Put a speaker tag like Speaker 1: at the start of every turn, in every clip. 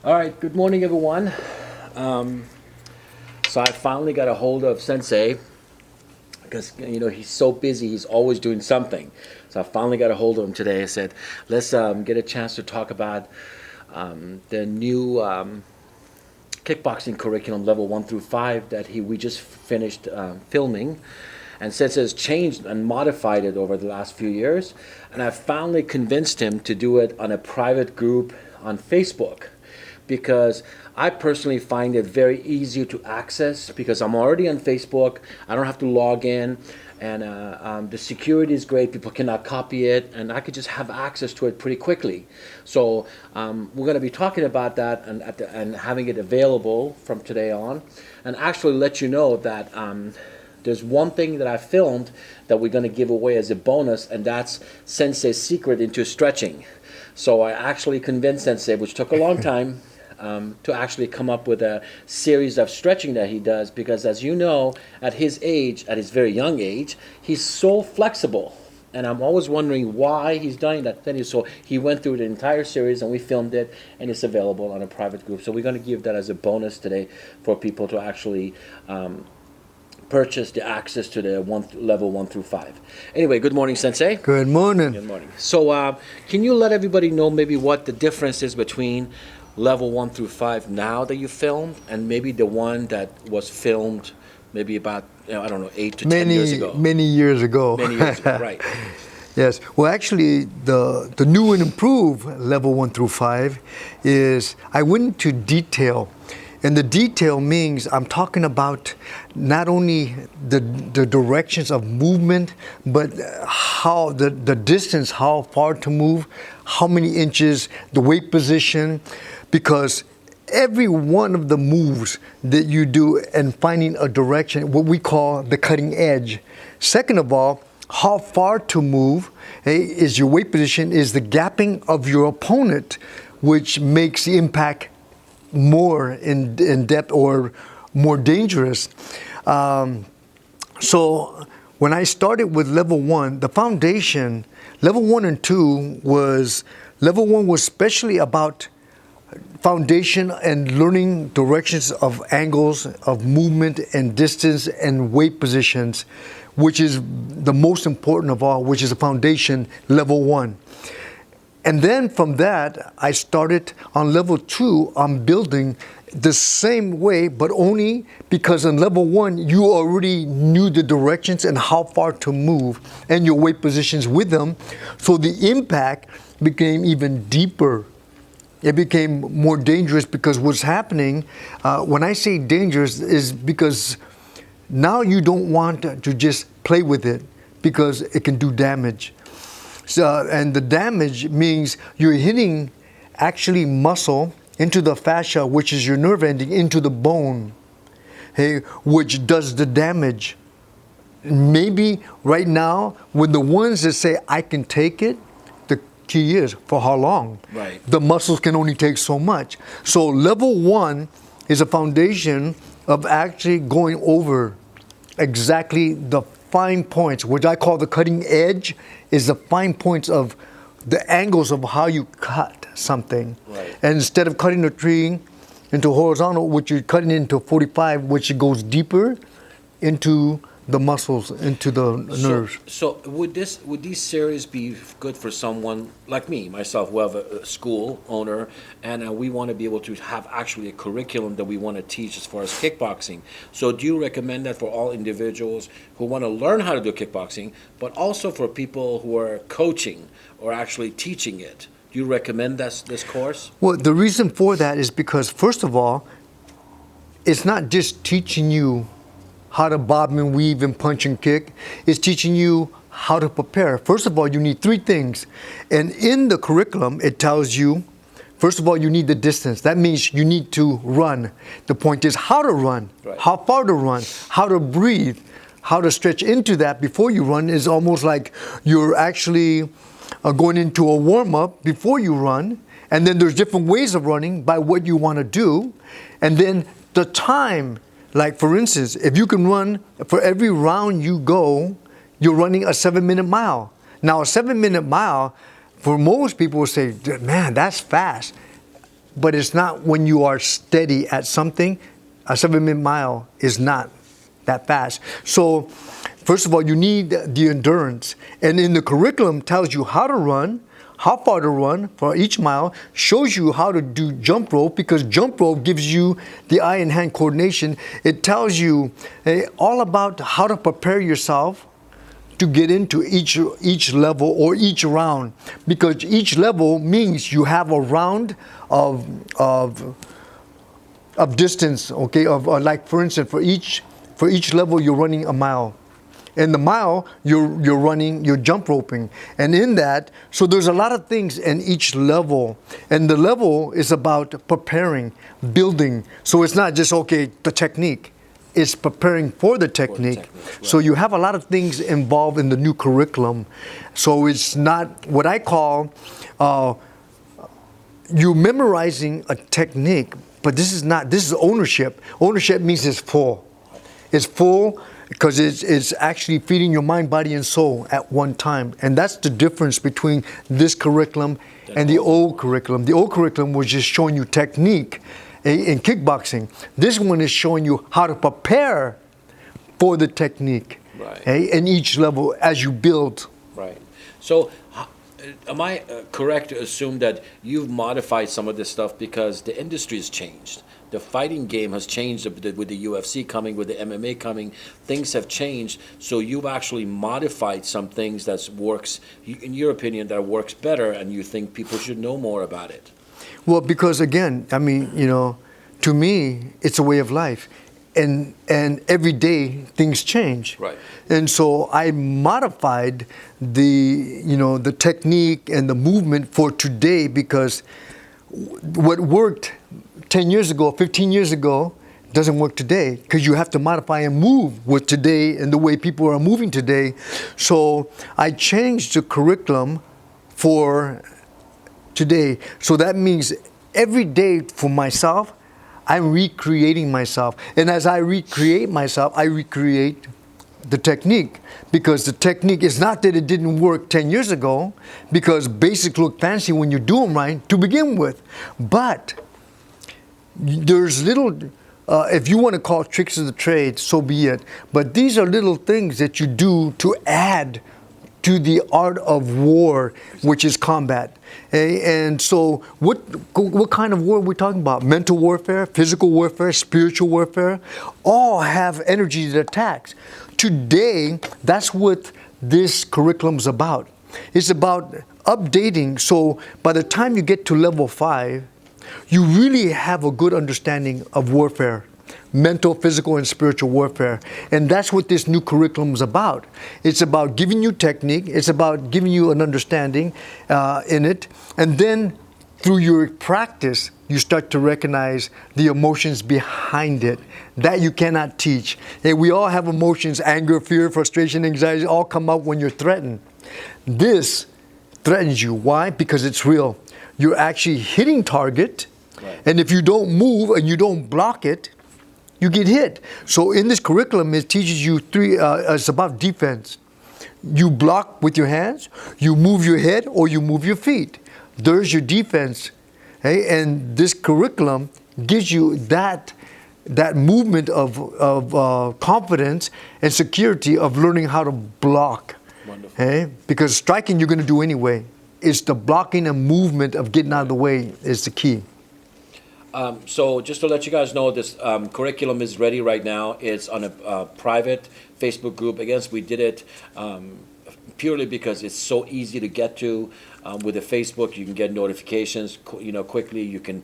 Speaker 1: All right, good morning, everyone. Um, so I finally got a hold of Sensei because he's so busy. He's always doing something. So I finally got a hold of him today. I said, let's get a chance to talk about the new kickboxing curriculum, level 1 through 5, that we just finished filming. And Sensei has changed and modified it over the last few years. And I finally convinced him to do it on a private group on Facebook, because I personally find it very easy to access because I'm already on Facebook. I don't have to log in, and the security is great. People cannot copy it, and I could just have access to it pretty quickly. So we're going to be talking about that and having it available from today on, and actually let you know that there's one thing that I filmed that we're going to give away as a bonus, and that's Sensei's secret into stretching. So I actually convinced Sensei, which took a long time, to actually come up with a series of stretching that he does, because as you know, at his age, at his very young age, he's so flexible. And I'm always wondering why he's doing that thing. So he went through the entire series and we filmed it, and it's available on a private group. So we're going to give that as a bonus today for people to actually purchase the access to the level 1 through 5. Anyway, good morning, Sensei.
Speaker 2: Good morning.
Speaker 1: Good morning. So can you let everybody know maybe what the difference is between level 1 through 5 now that you filmed, and maybe the one that was filmed maybe about, I don't know, 8 to 10 years ago?
Speaker 2: Many years ago.
Speaker 1: Many years ago, right.
Speaker 2: Yes. Well, actually, the new and improved level 1 through 5 is, I went into detail. And the detail means I'm talking about not only the directions of movement, but how the distance, how far to move, how many inches, the weight position, because every one of the moves that you do and finding a direction, what we call the cutting edge. Second of all, how far to move is your weight position, is the gapping of your opponent, which makes the impact more in depth or more dangerous. So when I started with level 1, the foundation, level 1 and 2 was, level 1 was especially about foundation and learning directions of angles of movement and distance and weight positions, which is the most important of all, which is the foundation, level 1. And then from that, I started on level 2, I'm building the same way, but only because on level 1, you already knew the directions and how far to move and your weight positions with them. So the impact became even deeper. It became more dangerous, because what's happening, when I say dangerous, is because now you don't want to just play with it, because it can do damage. So, and the damage means you're hitting actually muscle into the fascia, which is your nerve ending, into the bone, which does the damage. Maybe right now, with the ones that say, I can take it, the key is for how long?
Speaker 1: Right.
Speaker 2: The muscles can only take so much. So level 1 is a foundation of actually going over exactly the fine points, which I call the cutting edge, is the fine points of the angles of how you cut something.
Speaker 1: Right.
Speaker 2: And instead of cutting a tree into horizontal, which you're cutting into 45, which goes deeper into the muscles, into the nerves.
Speaker 1: So would these series be good for someone like me, myself, who have a school owner, and we want to be able to have actually a curriculum that we want to teach as far as kickboxing? So do you recommend that for all individuals who want to learn how to do kickboxing, but also for people who are coaching or actually teaching it? Do you recommend this course?
Speaker 2: Well, the reason for that is because, first of all, it's not just teaching you how to bob and weave and punch and kick. It's teaching you how to prepare. First of all, you need 3 things. And in the curriculum, it tells you, first of all, you need the distance. That means you need to run. The point is how to run,
Speaker 1: right,
Speaker 2: how far to run, how to breathe, how to stretch into that before you run. Is almost like you're actually going into a warm-up before you run. And then there's different ways of running by what you want to do. And then the time. Like, for instance, if you can run, for every round you go, you're running a 7-minute mile. Now, a 7-minute mile, for most people will say, man, that's fast. but it's not when you are steady at something. A 7-minute mile is not that fast. So, first of all, you need the endurance. And in the curriculum tells you how to run, how far to run for each mile, shows you how to do jump rope, because jump rope gives you the eye and hand coordination. It tells you all about how to prepare yourself to get into each level or each round, because each level means you have a round of distance, okay, like for instance, for each level you're running a mile. In the mile, you're jump roping. And in that, so there's a lot of things in each level. And the level is about preparing, building. So it's not just, okay, the technique. It's preparing for the technique. Right. So you have a lot of things involved in the new curriculum. So it's not what I call you memorizing a technique, but this is ownership. Ownership means it's full. It's full because it's actually feeding your mind, body, and soul at one time. And that's the difference between this curriculum and the old curriculum. The old curriculum was just showing you technique in kickboxing. This one is showing you how to prepare for the technique, right, in each level as you build.
Speaker 1: Right. So am I correct to assume that you've modified some of this stuff because the industry has changed? The fighting game has changed with the UFC coming, with the MMA coming. Things have changed, so you've actually modified some things that works, in your opinion, that works better, and you think people should know more about it.
Speaker 2: Well, because again, I mean, to me, it's a way of life, and every day things change.
Speaker 1: Right.
Speaker 2: And so I modified the technique and the movement for today, because what worked 10 years ago, 15 years ago, doesn't work today, because you have to modify and move with today and the way people are moving today. So I changed the curriculum for today. So that means every day for myself, I'm recreating myself. And as I recreate myself, I recreate the technique, because the technique is not that it didn't work 10 years ago, because basics look fancy when you do them right to begin with. But there's little, if you want to call tricks of the trade, so be it. But these are little things that you do to add to the art of war, which is combat. And so what kind of war are we talking about? Mental warfare, physical warfare, spiritual warfare, all have energy that attacks. Today, that's what this curriculum's about. It's about updating, so by the time you get to level 5, you really have a good understanding of warfare, mental, physical, and spiritual warfare. And that's what this new curriculum is about. It's about giving you technique. It's about giving you an understanding in it. And then through your practice, you start to recognize the emotions behind it that you cannot teach. And we all have emotions: anger, fear, frustration, anxiety, all come out when you're threatened. This threatens you. Why? Because it's real. You're actually hitting target, right, and if you don't move and you don't block it, you get hit. So in this curriculum, it teaches you it's about defense. You block with your hands, you move your head, or you move your feet. There's your defense. And this curriculum gives you that movement of confidence and security of learning how to block. Wonderful. Because striking you're going to do anyway. It's the blocking and movement of getting out of the way is the key.
Speaker 1: So just to let you guys know, this curriculum is ready right now. It's on a private Facebook group. Again, we did it purely because it's so easy to get to. With the Facebook, you can get notifications, quickly. You can,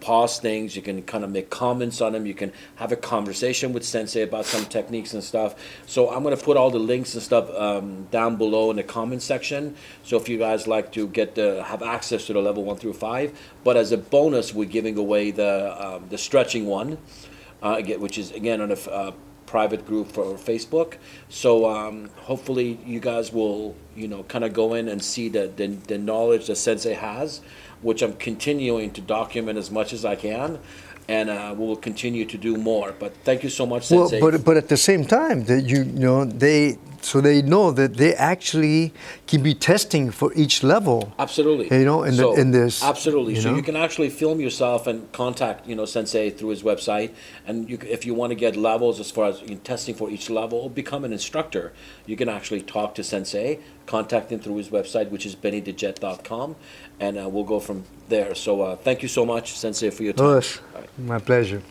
Speaker 1: pause things. You can kind of make comments on them. You can have a conversation with Sensei about some techniques and stuff. So I'm going to put all the links and stuff down below in the comment section. So if you guys like to have access to the level 1 through 5, but as a bonus, we're giving away the stretching one, which is again on a private group for Facebook. So hopefully you guys will kind of go in and see the knowledge that Sensei has, which I'm continuing to document as much as I can, and we will continue to do more. But thank you so much, Sensei.
Speaker 2: Well, but at the same time, that so they know that they actually can be testing for each level.
Speaker 1: Absolutely.
Speaker 2: You know, in this.
Speaker 1: Absolutely.
Speaker 2: You
Speaker 1: So
Speaker 2: know?
Speaker 1: you can actually film yourself and contact, Sensei through his website. And if you want to get levels as far as testing for each level, become an instructor, you can actually talk to Sensei, contact him through his website, which is bennydejet.com, and we'll go from there. So thank you so much, Sensei, for your time.
Speaker 2: Yes, my pleasure.